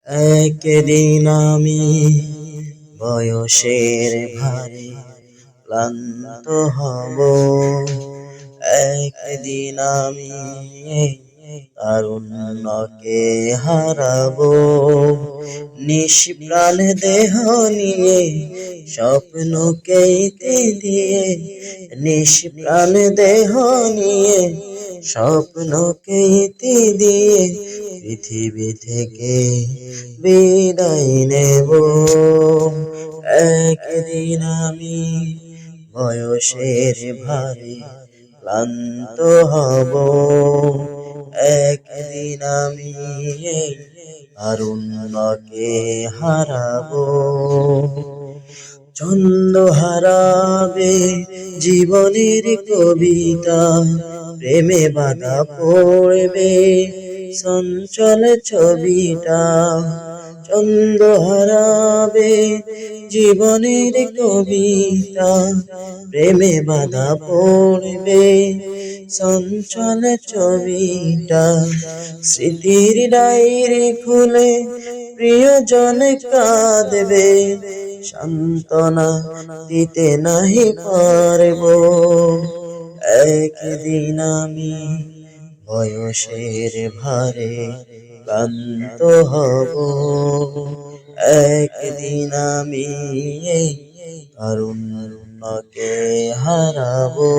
একদিন আমি বয়সের ভারে ক্লান্ত হব, একদিন আমি তারুণ্যকে হারাবো। নিষ্প্রাণ দেহ নিয়ে স্বপ্নকে দিয়ে, নিষ্প্রাণ দেহ নিয়ে স্বপ্নকে দিয়ে পৃথিবী থেকে বিদায় নেব। একদিন আমি বয়সের ভারে ক্লান্ত হব, একদিন আমি তারুণ্যকে হারাবো। ছন্দ হারাবে জীবনের কবিতা, প্রেমে বাধা পড়বে চঞ্চল ছবিটা। ছন্দ হারাবে জীবনের কবিতা, প্রেমে বাধা পড়বে চঞ্চল ছবিটা। স্মৃতির ডায়েরি খুলে প্রিয়জন কাঁদবে, সান্ত্বনা দিতে নাহি পারবো। একদিন আমি বয়সের ভারে ক্লান্ত হব, একদিন আমি তারুণ্যকে হারাবো।